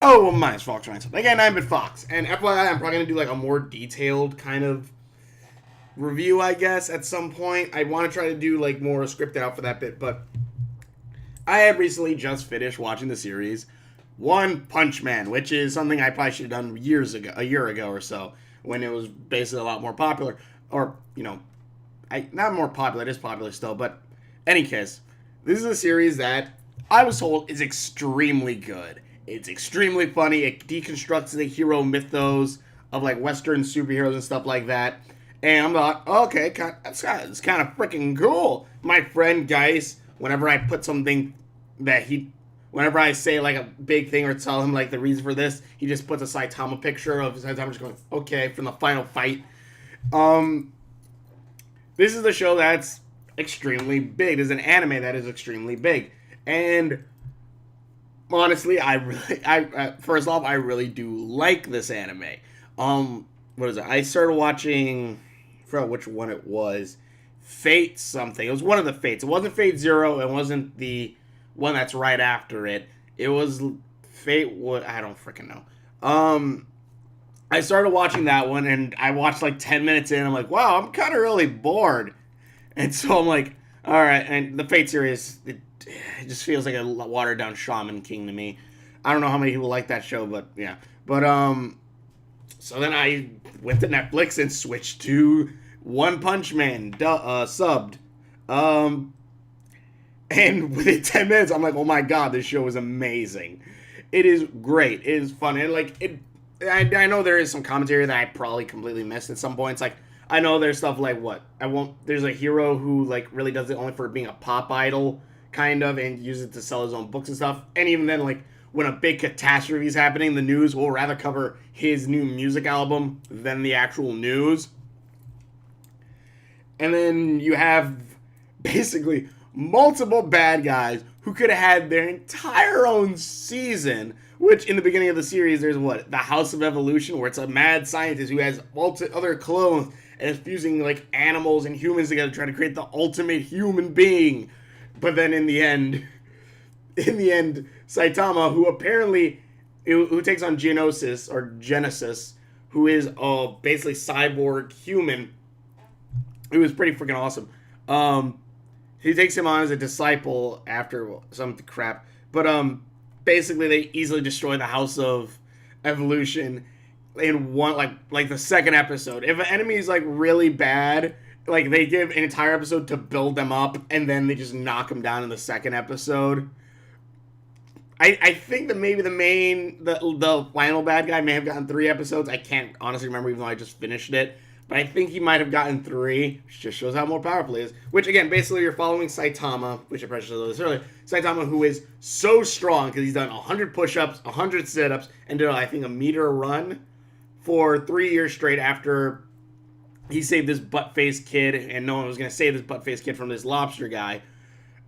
Oh, well, mine's Fox Ransom. Again, I'm at Fox. And FYI, I'm probably going to do like a more detailed kind of review, I guess, at some point. I want to try to do like more scripted out for that bit, but I had recently just finished watching the series One Punch Man, which is something I probably should have done years ago, a year ago or so, when it was basically a lot more popular. Or, not more popular, it is popular still, but any case, this is a series that I was told is extremely good. It's extremely funny. It deconstructs the hero mythos of like Western superheroes and stuff like that. And I'm like, okay, it's kind of freaking cool. My friend Geis, whenever I put something that whenever I say like a big thing or tell him like the reason for this, he just puts a Saitama picture of Saitama just going, okay, from the final fight. Um, this is a show that's extremely big. There's an anime that is extremely big. And honestly, first off, I really do like this anime. What is it? I started watching, I forgot which one it was. Fate something. It was one of the Fates. It wasn't Fate Zero. It wasn't the one that's right after it. It was Fate. What? I don't freaking know. I started watching that one, and I watched like 10 minutes in. I'm like, wow, I'm kind of really bored. And so I'm like, all right. And the Fate series, it just feels like a watered down Shaman King to me. I don't know how many people like that show, but yeah. But so then I went to Netflix and switched to One Punch Man subbed. And within 10 minutes, I'm like, oh my god, this show is amazing. It is great. It is fun. And like it, I know there is some commentary that I probably completely missed at some points. Like I know there's stuff like what I won't. There's a hero who like really does it only for being a pop idol, kind of, and uses it to sell his own books and stuff. And even then, like when a big catastrophe is happening, the news will rather cover his new music album than the actual news. And then you have basically multiple bad guys who could have had their entire own season. Which in the beginning of the series, there's what? The House of Evolution, where it's a mad scientist who has other clones and is fusing like animals and humans together, trying to create the ultimate human being. But then in the end, Saitama, who apparently who takes on Genesis, who is a basically cyborg human. It was pretty freaking awesome. He takes him on as a disciple after some crap, but basically they easily destroy the House of Evolution in one like the second episode. If an enemy is like really bad, like they give an entire episode to build them up, and then they just knock them down in the second episode. I think that maybe the final bad guy may have gotten 3 episodes. I can't honestly remember, even though I just finished it. But I think he might have gotten 3, which just shows how more powerful he is. Which, again, basically you're following Saitama, which I probably should have this earlier. Saitama, who is so strong because he's done 100 push-ups, 100 sit-ups, and did, I think, a meter run for 3 years straight after he saved this butt-faced kid, and no one was going to save this butt-faced kid from this lobster guy.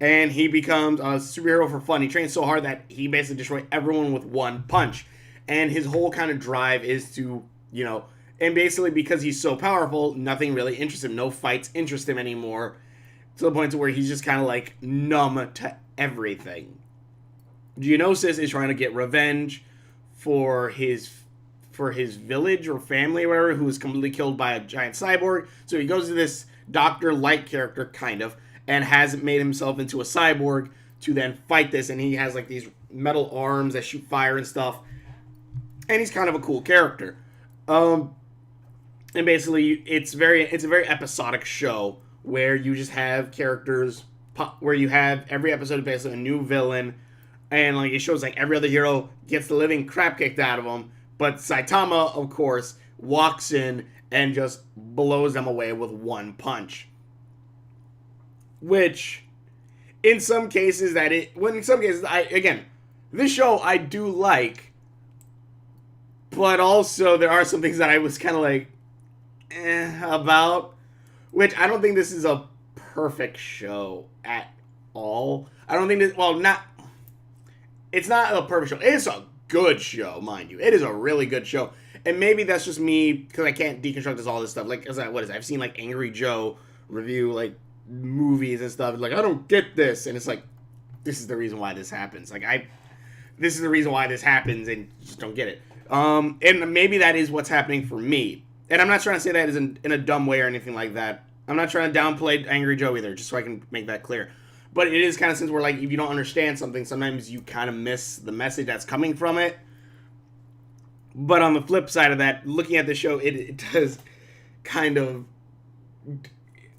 And he becomes a superhero for fun. He trains so hard that he basically destroys everyone with one punch. And his whole kind of drive is to, and basically because he's so powerful, nothing really interests him. No fights interest him anymore. To the point to where he's just kind of like numb to everything. Geonosis is trying to get revenge for his village or family or whatever, who was completely killed by a giant cyborg. So he goes to this Dr. Light character, kind of, and has made himself into a cyborg to then fight this. And he has like these metal arms that shoot fire and stuff. And he's kind of a cool character. And basically, it's a very episodic show where you just have characters where you have every episode basically a new villain, and like it shows like every other hero gets the living crap kicked out of them, but Saitama, of course, walks in and just blows them away with one punch. Which, in some cases, this show I do like, but also there are some things that I was kind of like, about, which I don't think this is a perfect show at all. I don't think this, it's not a perfect show. It is a good show, mind you. It is a really good show. And maybe that's just me, because I can't deconstruct all this stuff. Like, I've seen, like, Angry Joe review, like, movies and stuff. Like, I don't get this. And it's like, this is the reason why this happens. Like, this is the reason why this happens, and you just don't get it. And maybe that is what's happening for me. And I'm not trying to say that in a dumb way or anything like that. I'm not trying to downplay Angry Joe either, just so I can make that clear. But it is kind of since we're like, if you don't understand something, sometimes you kind of miss the message that's coming from it. But on the flip side of that, looking at the show, it does kind of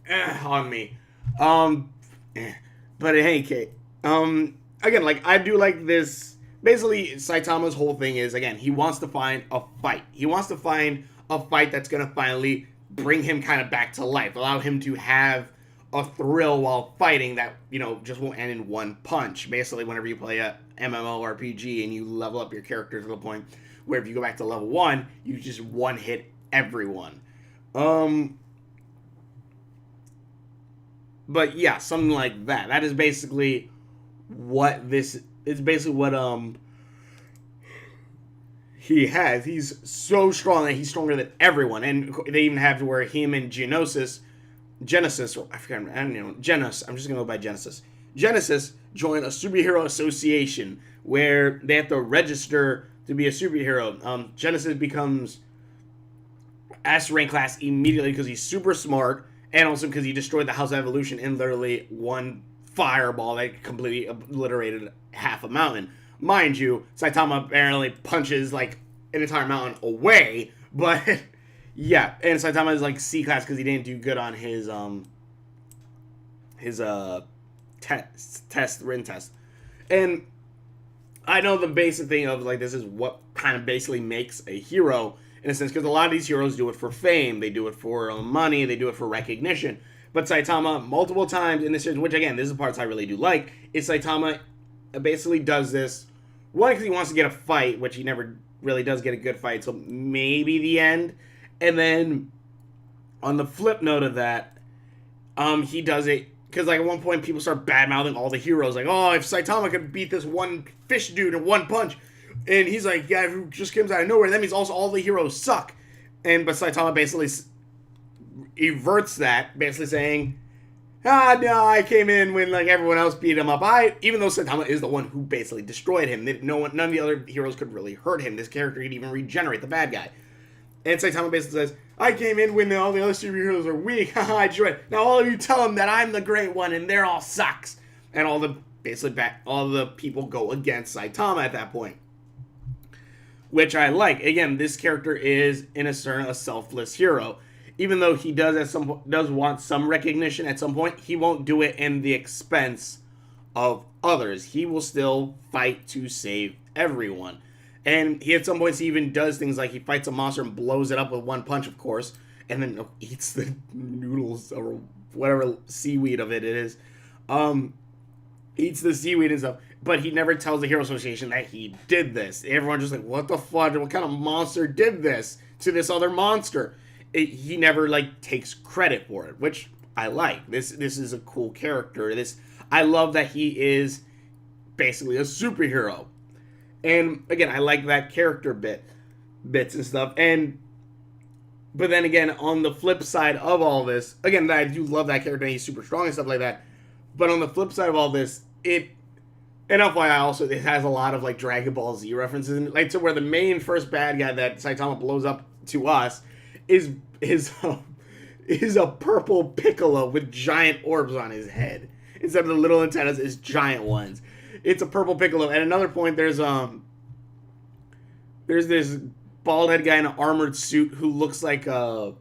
on me. But in any case, again, like, I do like this. Basically, Saitama's whole thing is, again, he wants to find a fight. He wants to find a fight that's going to finally bring him kind of back to life, allow him to have a thrill while fighting that, you know, just won't end in one punch. Basically, whenever you play a MMORPG and you level up your characters to the point where if you go back to level 1, you just one-hit everyone. But yeah, something like that. That is basically what this... It's basically what he has. He's so strong that he's stronger than everyone. And they even have to where him and Genesis, or I forgot, I don't know, Genesis, I'm just going to go by Genesis. Genesis joined a superhero association where they have to register to be a superhero. Genesis becomes S rank class immediately because he's super smart, and also because he destroyed the House of Evolution in literally one fireball that completely obliterated half a mountain. Mind you, Saitama apparently punches like an entire mountain away, but yeah, and Saitama is like C class because he didn't do good on his written test. And I know the basic thing of like this is what kind of basically makes a hero in a sense, because a lot of these heroes do it for fame, they do it for money, they do it for recognition. But Saitama, multiple times in this series, which again, this is the parts I really do like, is Saitama basically does this, one, because he wants to get a fight, which he never really does get a good fight, so maybe the end. And then, on the flip note of that, he does it, because like at one point people start bad-mouthing all the heroes, like, oh, if Saitama could beat this one fish dude in one punch, and he's like, yeah, who just comes out of nowhere, that means also all the heroes suck. But Saitama basically everts that, basically saying, no, I came in when like everyone else beat him up. Even though Saitama is the one who basically destroyed him, none of the other heroes could really hurt him. This character could even regenerate the bad guy. And Saitama basically says, I came in when all the other superheroes are weak. I destroyed. Now all of you tell them that I'm the great one and they're all sucks. And all the people go against Saitama at that point, which I like. Again, this character is in a selfless hero. Even though he does want some recognition at some point, he won't do it in the expense of others. He will still fight to save everyone. And he at some points he even does things like he fights a monster and blows it up with one punch, of course, and then eats the noodles or whatever seaweed of it is. Eats the seaweed and stuff. But he never tells the Hero Association that he did this. Everyone's just like, what the fuck? What kind of monster did this to this other monster? He never like takes credit for it, which I like. This is a cool character. I love that he is basically a superhero. And again, I like that character bits and stuff. But then again, on the flip side of all this, again, I do love that character and he's super strong and stuff like that. But on the flip side of all this, and FYI also, it has a lot of like Dragon Ball Z references, and like to where the main first bad guy that Saitama blows up to us is a purple Piccolo with giant orbs on his head. Instead of the little antennas, it's giant ones. It's a purple Piccolo. At another point, there's this bald head guy in an armored suit who looks like one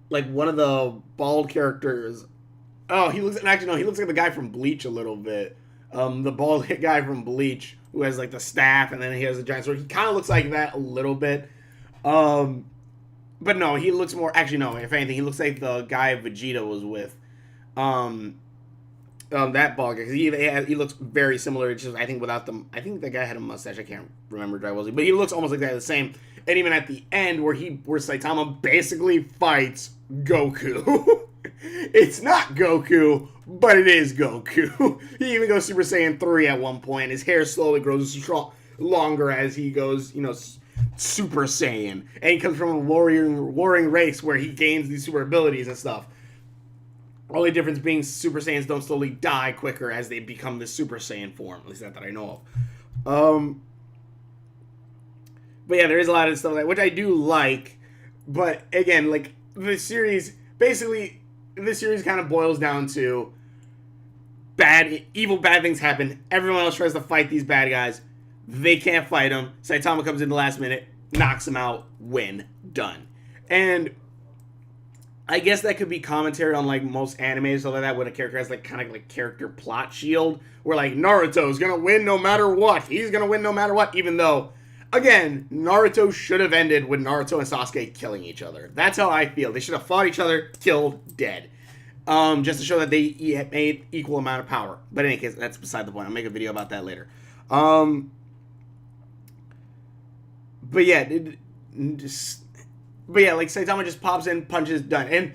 of the bald characters. Oh, he looks like the guy from Bleach a little bit. The bald head guy from Bleach who has like the staff and then he has a giant sword. He kind of looks like that a little bit. But no, he looks more... Actually, no. If anything, he looks like the guy Vegeta was with. That bald guy. Because he looks very similar. It's just, I think, without the... I think the guy had a mustache. I can't remember Dragon Ball Z. But he looks almost like that, the same. And even at the end, where Saitama basically fights Goku. It's not Goku, but it is Goku. He even goes Super Saiyan 3 at one point. His hair slowly grows longer as he goes, Super Saiyan, and he comes from a warring race where he gains these super abilities and stuff. Only difference being Super Saiyans don't slowly die quicker as they become the Super Saiyan form. At least that I know of. But yeah, there is a lot of stuff like which I do like. But again, like the series, basically, this series kind of boils down to evil bad things happen. Everyone else tries to fight these bad guys. They can't fight them. Saitama comes in the last minute, knocks them out, win, done. And I guess that could be commentary on like most animes, so like that when a character has like kind of like character plot shield, where like Naruto's gonna win no matter what. He's gonna win no matter what, even though, again, Naruto should have ended with Naruto and Sasuke killing each other. That's how I feel. They should have fought each other, killed, dead. Just to show that they made equal amount of power. But in any case, that's beside the point. I'll make a video about that later. But yeah, like Saitama just pops in, punches, done. And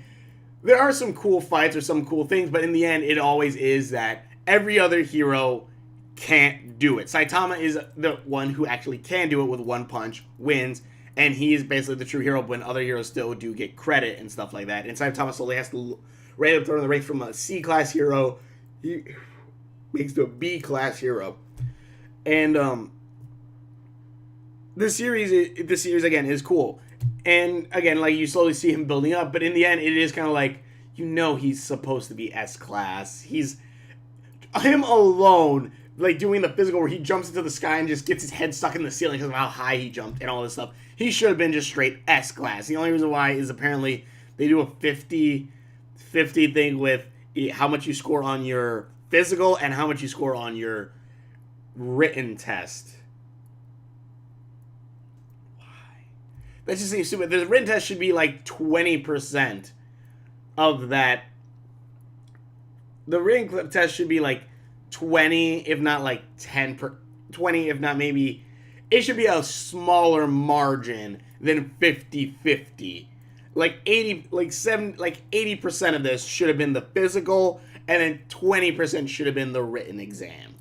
there are some cool fights or some cool things, but in the end, it always is that every other hero can't do it. Saitama is the one who actually can do it with one punch, wins, and he is basically the true hero when other heroes still do get credit and stuff like that. And Saitama slowly has to raise up the ranks from a C-class hero, he makes to a B-class hero. And this series again is cool. And again, like you slowly see him building up, but in the end, it is kind of like, you know, he's supposed to be S-class. He's him alone, like doing the physical where he jumps into the sky and just gets his head stuck in the ceiling because of how high he jumped and all this stuff. He should have been just straight S-class. The only reason why is apparently they do a 50 thing with how much you score on your physical and how much you score on your written test. Why? That just seems stupid. The written test should be like 20% of that. The written test should be like 20, if not like 20, if not maybe. It should be a smaller margin than 50-50. Like 80% of this should have been the physical, and then 20% should have been the written exam.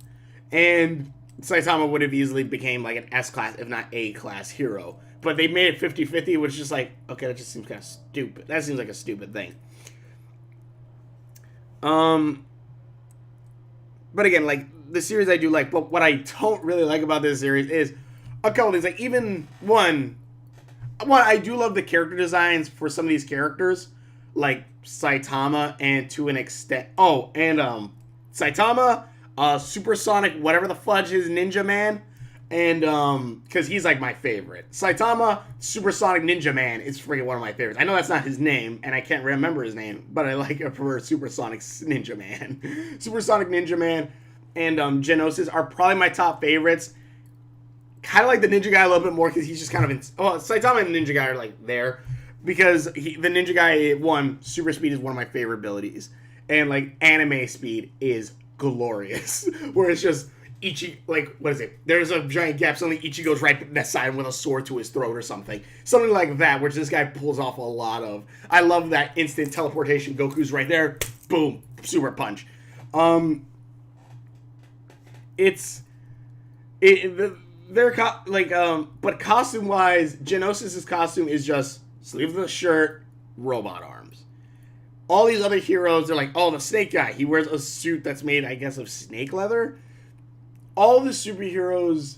And Saitama would have easily became like an S-class, if not A-class hero. But they made it 50-50, which is just like, okay, that just seems kind of stupid. That seems like a stupid thing. But again, like, the series I do like, but what I don't really like about this series is a couple things. Like, even one, I do love the character designs for some of these characters, like Saitama, and to an extent, Saitama, Supersonic, whatever the fudge is, Ninja Man, and, because he's, like, my favorite. Saitama, Supersonic Ninja Man is freaking one of my favorites. I know that's not his name, and I can't remember his name, but I like it for Supersonic Ninja Man. Supersonic Ninja Man and, Geonosis are probably my top favorites. Kind of like the Ninja Guy a little bit more, because he's just kind of, Saitama and the Ninja Guy are, like, there, because the Ninja Guy, super speed is one of my favorite abilities, and, like, anime speed is glorious, where it's just, there's a giant gap, suddenly Ichi goes right that side with a sword to his throat or something. Something like that, which this guy pulls off a lot of. I love that instant teleportation. Goku's right there, boom, super punch. But costume-wise, Geonosis' costume is just sleeveless shirt, robot arms. All these other heroes, they're like, oh, the snake guy, he wears a suit that's made, I guess, of snake leather. All the superheroes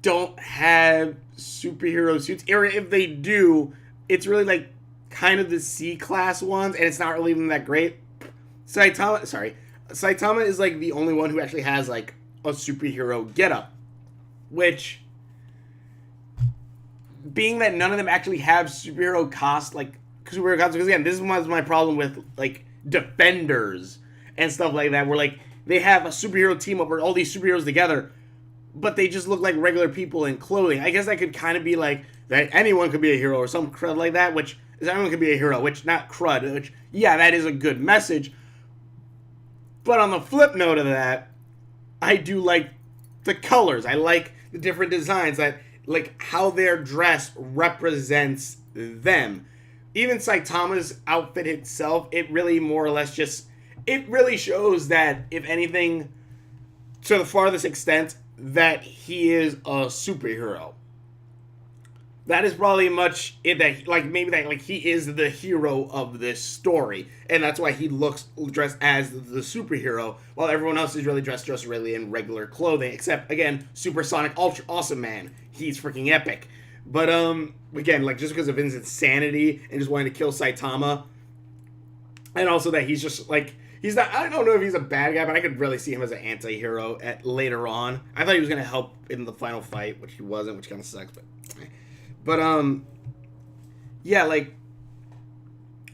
don't have superhero suits. Or if they do, it's really like kind of the C-class ones, and it's not really even that great. Saitama is like the only one who actually has like a superhero getup, which, being that none of them actually have superhero costumes, because again, this was my problem with like Defenders and stuff like that, where like they have a superhero team up where all these superheroes together, but they just look like regular people in clothing. I guess that could kind of be like that anyone could be a hero or some crud like that, which is anyone could be a hero, which not crud, which, yeah, that is a good message. But on the flip note of that, I do like the colors. I like the different designs, that like how they're dressed represents them. Even Saitama's outfit itself, it really more or less just, it really shows that, if anything, to the farthest extent, that he is a superhero. that is probably much it that like maybe that like he is the hero of this story, and that's why he looks dressed as the superhero, while everyone else is really dressed just really in regular clothing, except again Supersonic Ultra Awesome Man. He's freaking epic. But again, like just because of his insanity and just wanting to kill Saitama, and also that he's just like he's not. I don't know if he's a bad guy, but I could really see him as an anti-hero later on. I thought he was gonna help in the final fight, which he wasn't, which kind of sucks. But yeah, like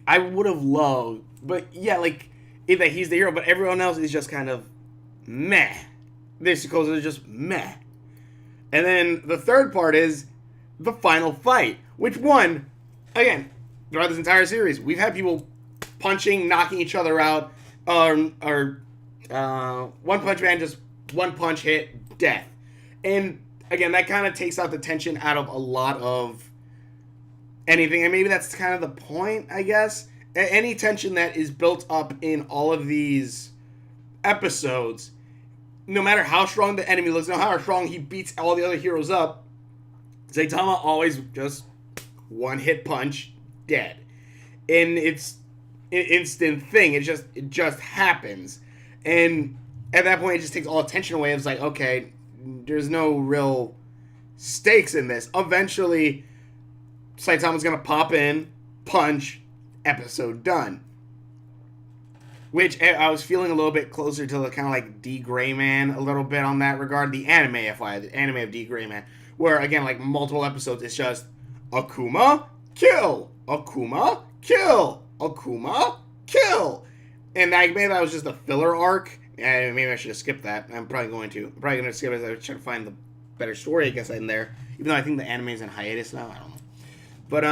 I would have loved, but yeah, like that he's the hero, but everyone else is just kind of meh. This is just meh. And then the third part is the final fight, which one, again, throughout this entire series, we've had people punching, knocking each other out, or One Punch Man just one punch hit, death. And again, that kind of takes out the tension out of a lot of anything. And maybe that's kind of the point, I guess. Any tension that is built up in all of these episodes, no matter how strong the enemy looks, no matter how strong he beats all the other heroes up, Saitama always just one hit punch, dead. And it's an instant thing. It just happens. And at that point, it just takes all attention away. It's like, okay, there's no real stakes in this. Eventually, Saitama's gonna pop in, punch, episode done. Which I was feeling a little bit closer to the kind of like D. Gray Man a little bit on that regard. The anime of D. Gray Man. Where, again, like multiple episodes, it's just Akuma, kill, Akuma, kill, Akuma, kill. And maybe that was just a filler arc. And maybe I should have skipped that. I'm probably going to. I'm probably going to skip it. I'm trying to find the better story, I guess, in there. Even though I think the anime is in hiatus now. I don't know. But,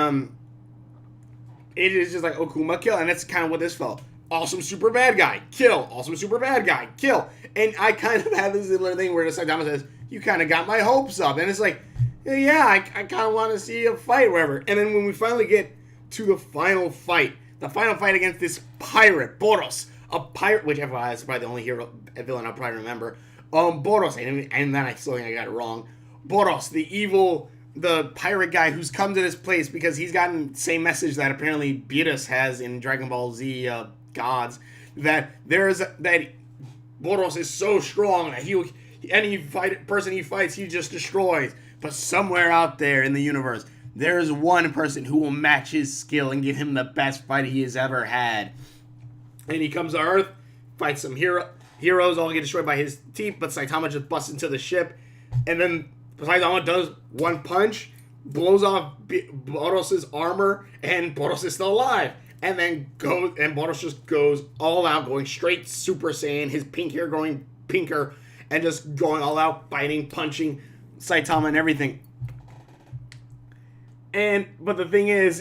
it is just like Akuma, kill. And that's kind of what this felt. Awesome super bad guy, kill. Awesome super bad guy, kill. And I kind of have this similar thing where Saitama says, you kind of got my hopes up. And it's like, yeah, I kind of want to see a fight, whatever. And then when we finally get to the final fight against this pirate, Boros, a pirate, which is probably the only villain I'll probably remember. Boros, and then I got it wrong. Boros, the pirate guy who's come to this place because he's gotten the same message that apparently Beerus has in Dragon Ball Z Gods, that Boros is so strong that any person he fights, he just destroys. But somewhere out there in the universe, there is one person who will match his skill and give him the best fight he has ever had. And he comes to Earth, fights some heroes, all get destroyed by his team, but Saitama just busts into the ship, and then Saitama does one punch, blows off Boros' armor, and Boros is still alive. And then Boros just goes all out, going straight Super Saiyan, his pink hair growing pinker, and just going all out, fighting, punching Saitama and everything. But the thing is,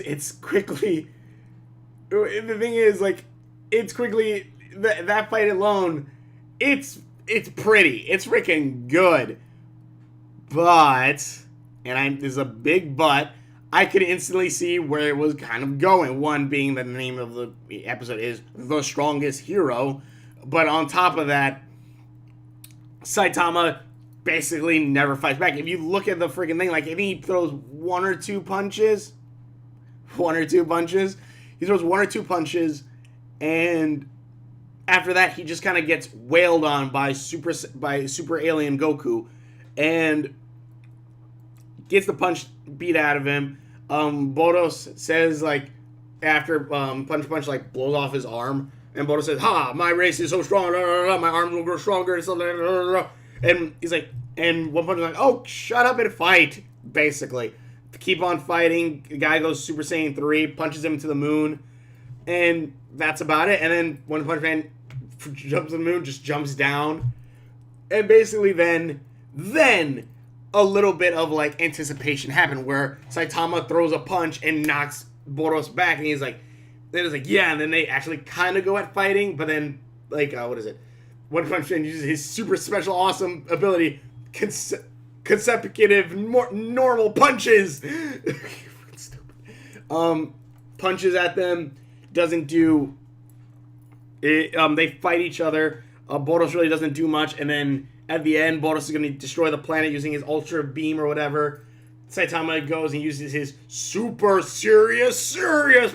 that fight alone, it's pretty. It's freaking good. But, there's a big but, I could instantly see where it was kind of going. One being that the name of the episode is The Strongest Hero. But on top of that, Saitama basically never fights back. If you look at the freaking thing, like, I think he throws one or two punches. He throws one or two punches, and after that, he just kind of gets wailed on by Super Alien Goku, and gets the punch beat out of him. Boros says, like, after Punch like blows off his arm, and Boros says, "Ha! My race is so strong. My arms will grow stronger." And he's like, and One Punch is like, "Oh, shut up and fight!" Basically, keep on fighting. The guy goes Super Saiyan 3, punches him to the moon, and that's about it. And then One Punch Man jumps to the moon, just jumps down, and basically then a little bit of like anticipation happened where Saitama throws a punch and knocks Boros back, and he's like, then it's like, yeah, and then they actually kind of go at fighting, but then like One Punch Man uses his super special awesome ability, consecutive normal punches. Punches at them, doesn't do it. They fight each other. Boros really doesn't do much, and then at the end, Boros is going to destroy the planet using his ultra beam or whatever. Saitama goes and uses his super serious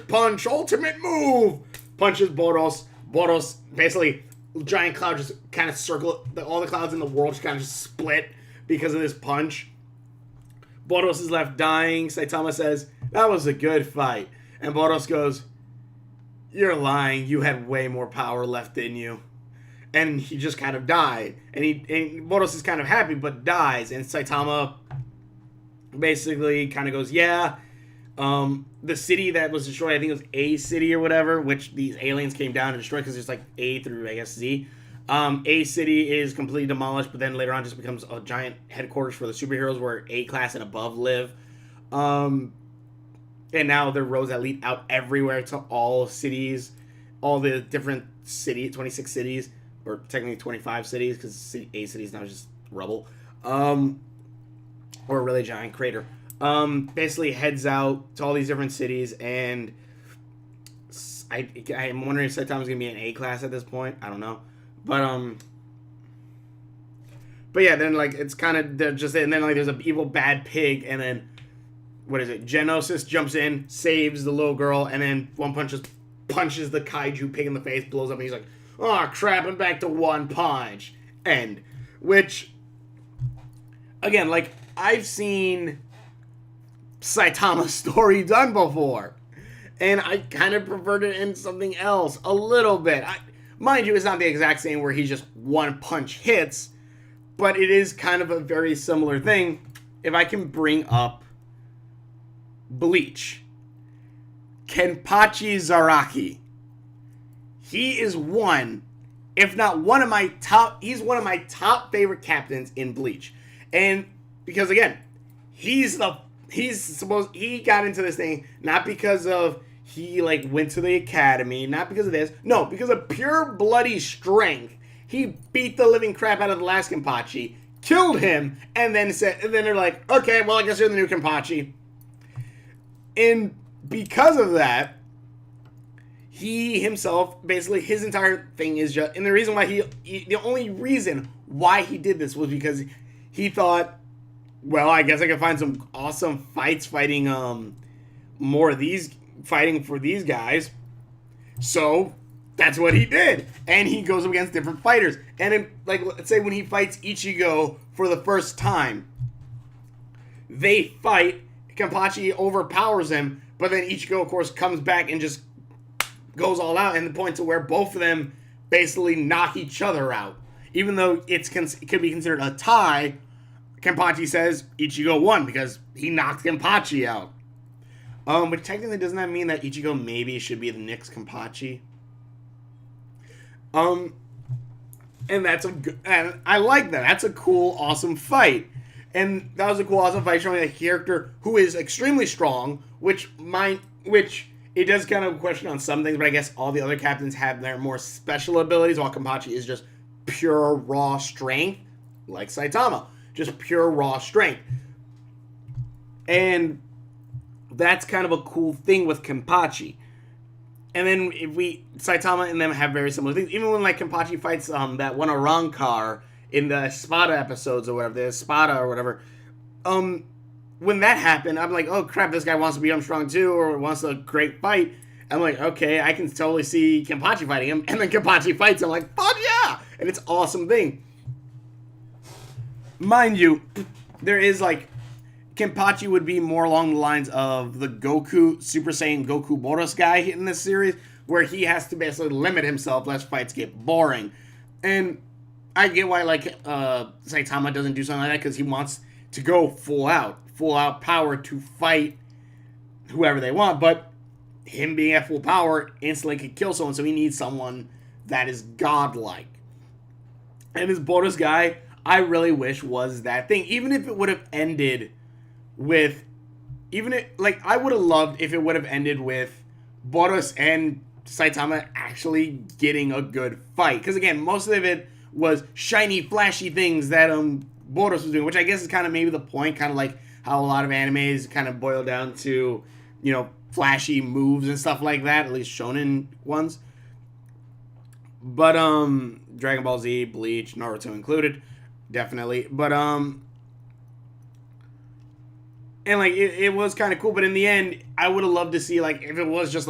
punch, ultimate move. Punches Boros. Boros, basically, giant cloud just kind of circle. All the clouds in the world just kind of just split because of this punch. Boros is left dying. Saitama says, that was a good fight. And Boros goes, you're lying. You had way more power left in you. And he just kind of died. And Boros is kind of happy, but dies. And Saitama basically kind of goes, yeah, the city that was destroyed, I think it was A city or whatever, which these aliens came down and destroyed because there's like A through, I guess, Z. A city is completely demolished, but then later on just becomes a giant headquarters for the superheroes where A class and above live. And now there are roads that lead out everywhere to all cities, all the different 26 cities, or technically 25 cities, because A city is now just rubble. Or a really giant crater. Basically heads out to all these different cities, and I'm wondering if Saitama's gonna be an A class at this point. I don't know, but yeah, then like it's kind of just, and then like there's an evil bad pig, and then what is it? Geonosis jumps in, saves the little girl, and then One Punch just punches the kaiju pig in the face, blows up, and he's like, oh crap, I'm back to One Punch. End. Which, again, like, I've seen Saitama's story done before, and I kind of preferred it in something else a little bit. Mind you, it's not the exact same where he just one punch hits, but it is kind of a very similar thing. If I can bring up Bleach, Kenpachi Zaraki, he is one, if not one of my top, he's one of my top favorite captains in Bleach. And because again, he got into this thing not because of he like went to the academy, not because of this, no, because of pure bloody strength. He beat the living crap out of the last Kenpachi, killed him, and then they're like, okay, well, I guess you're the new Kenpachi. And because of that, he himself, basically, his entire thing is just, and the reason why the only reason why he did this was because he thought, well, I guess I can find some awesome fights fighting more of these, fighting for these guys. So that's what he did. And he goes up against different fighters. And then, like, let's say when he fights Ichigo for the first time, they fight, Kenpachi overpowers him, but then Ichigo, of course, comes back and just goes all out, and the point to where both of them basically knock each other out. Even though it could be considered a tie, Kenpachi says Ichigo won because he knocked Kenpachi out. But technically, doesn't that mean that Ichigo maybe should be the next Kenpachi? And I like that. That's a cool, awesome fight. And that was a cool, awesome fight showing a character who is extremely strong, which it does kind of question on some things, but I guess all the other captains have their more special abilities, while Kenpachi is just pure, raw strength, like Saitama. Just pure, raw strength. And that's kind of a cool thing with Kenpachi. And then Saitama and them have very similar things. Even when like Kenpachi fights that one Arankar in the Spada episodes or whatever, the Spada or whatever, when that happened, I'm like, oh crap, this guy wants to be strong too, or wants a great fight. I'm like, okay, I can totally see Kenpachi fighting him, and then Kenpachi fights him, I'm like, fuck yeah! And it's an awesome thing. Mind you, there is like, Kenpachi would be more along the lines of the Goku, Super Saiyan Goku Boros guy in this series, where he has to basically limit himself lest fights get boring. And I get why like Saitama doesn't do something like that, because he wants to go full out power to fight whoever they want, but him being at full power instantly could kill someone, so he needs someone that is godlike. And this Boros guy, I really wish was that thing. Even if it would have ended with, I would have loved if it would have ended with Boros and Saitama actually getting a good fight. Because again, most of it was shiny, flashy things that Boros was doing, which I guess is kind of maybe the point, kind of like how a lot of animes kind of boil down to, you know, flashy moves and stuff like that, at least shonen ones. But Dragon Ball Z, Bleach, Naruto included, definitely. But And, like, it was kind of cool, but in the end, I would have loved to see, like, if it was just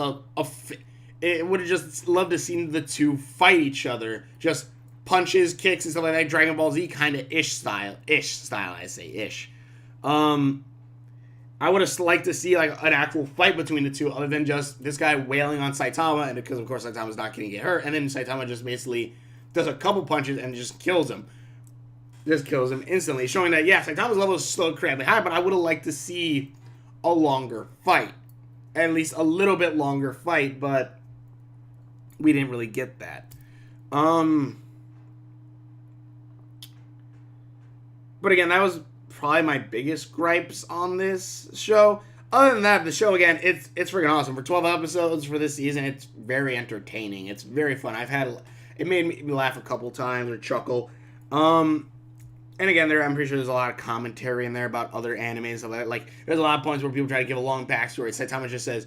it would have just loved to see the two fight each other. Just punches, kicks, and stuff like that. Dragon Ball Z kind of ish style, I say, ish. I would have liked to see, like, an actual fight between the two, other than just this guy wailing on Saitama, and because, of course, Saitama's not going to get hurt, and then Saitama just basically does a couple punches and just kills him. Just kills him instantly, showing that, yeah, Saitama's level is still incredibly high, but I would have liked to see a longer fight. At least a little bit longer fight, but we didn't really get that. But again, that was probably my biggest gripes on this show. Other than that, the show, again, it's freaking awesome. For 12 episodes for this season, it's very entertaining. It's very fun. It made me laugh a couple times or chuckle. And again, I'm pretty sure there's a lot of commentary in there about other anime and stuff like that. Like, there's a lot of points where people try to give a long backstory. Saitama just says,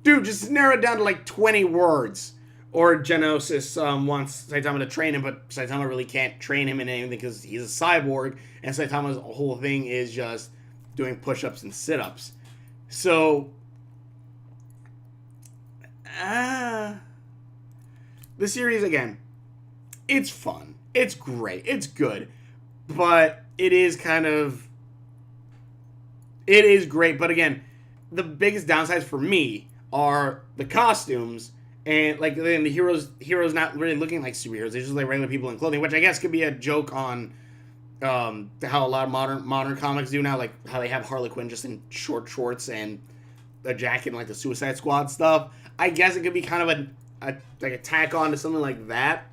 dude, just narrow it down to like 20 words. Or Geonosis wants Saitama to train him, but Saitama really can't train him in anything because he's a cyborg, and Saitama's whole thing is just doing push-ups and sit-ups. So, the series, again, it's fun. It's great. It's good. But it is great. But again, the biggest downsides for me are the costumes and like the heroes not really looking like superheroes. They're just like regular people in clothing, which I guess could be a joke on how a lot of modern comics do now, like how they have Harley Quinn just in short shorts and a jacket and like the Suicide Squad stuff. I guess it could be kind of a tack on to something like that.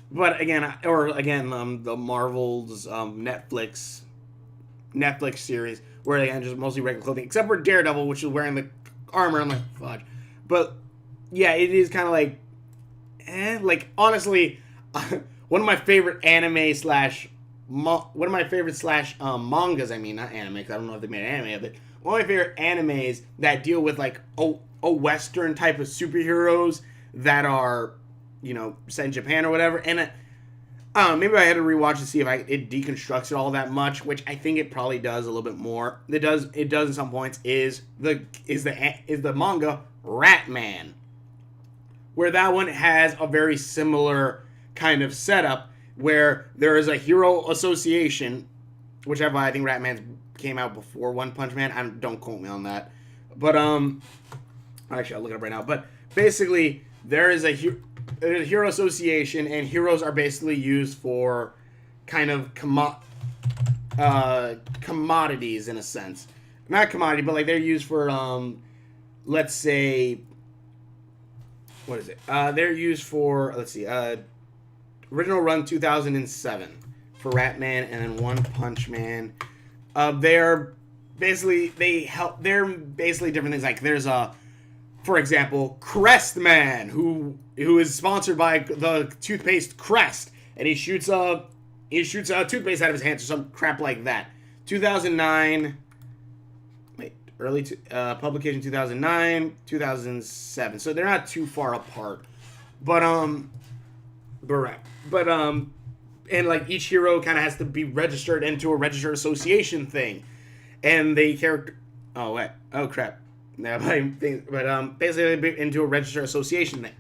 But again, the Marvel's Netflix series, where they just mostly regular clothing, except for Daredevil, which is wearing the armor. I'm like, fudge. But yeah, it is kind of like, like honestly, one of my favorite mangas. I mean, not anime, because I don't know if they made an anime of it. One of my favorite animes that deal with like a Western type of superheroes that are, you know, set in Japan or whatever, and I don't know, maybe I had to rewatch to see if it deconstructs it all that much, which I think it probably does a little bit more. It does in some points. Is the manga Ratman, where that one has a very similar kind of setup, where there is a hero association, which I think Ratman came out before One Punch Man. Don't quote me on that, but actually I'll look it up right now. But basically, there is a hero association, and heroes are basically used for kind of commodities in a sense. Not commodity, but like they're used for, let's say, what is it? They're used for, let's see, original run 2007 for Ratman, and then One Punch Man. They're basically different things. Like there's for example, Crestman, who is sponsored by the toothpaste Crest, and he shoots a toothpaste out of his hands or some crap like that. 2009, publication 2009, 2007. So they're not too far apart, but and like each hero kind of has to be registered into a registered association thing, and oh crap. Yeah, but basically into a registered association thing.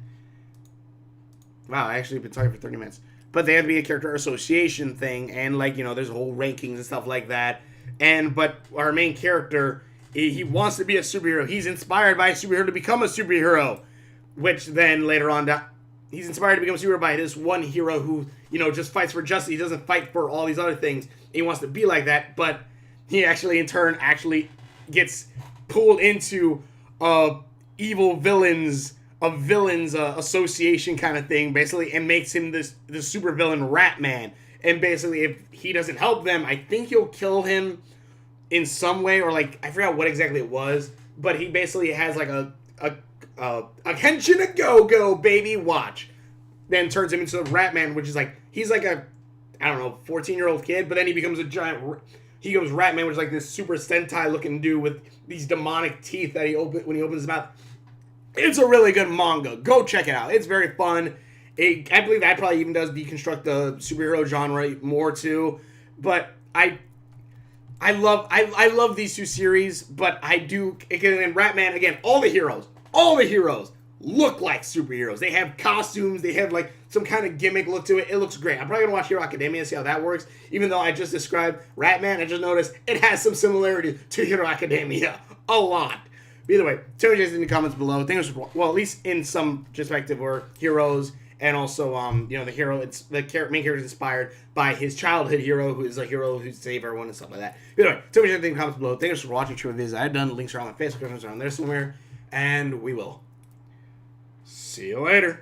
Wow, I actually been talking for 30 minutes. But they have to be a character association thing, and like, you know, there's whole rankings and stuff like that. But our main character, he wants to be a superhero. He's inspired by a superhero to become a superhero, which then later on, he's inspired to become a superhero by this one hero who, you know, just fights for justice. He doesn't fight for all these other things. He wants to be like that, but he actually in turn gets pulled into evil villains association kind of thing, basically, and makes him this super villain Ratman. And basically, if he doesn't help them, I think he'll kill him in some way, or like I forgot what exactly it was, but he basically has like a Henshin a go baby watch, then turns him into the Ratman, which is like he's like a 14-year-old kid, but then he becomes a giant. He goes Ratman, which is like this super Sentai looking dude with these demonic teeth that when he opens his mouth. It's a really good manga. Go check it out. It's very fun. I believe that probably even does deconstruct the superhero genre more too. But I I love these two series, but I do, again, in Ratman, again, all the heroes look like superheroes. They have costumes, they have like some kind of gimmick look to it. It looks great. I'm probably gonna watch Hero Academia and see how that works. Even though I just described Ratman, I just noticed it has some similarity to Hero Academia. A lot. But either way, tell me in the comments below. Things, well, at least in some perspective, were heroes, and also, you know, the hero, it's the main character is inspired by his childhood hero, who is a hero who saved everyone and stuff like that. Either way, tell me in the comments below. Thanks for watching True Viz. I've done, links are on my Facebook, links are on there somewhere, and we will see you later.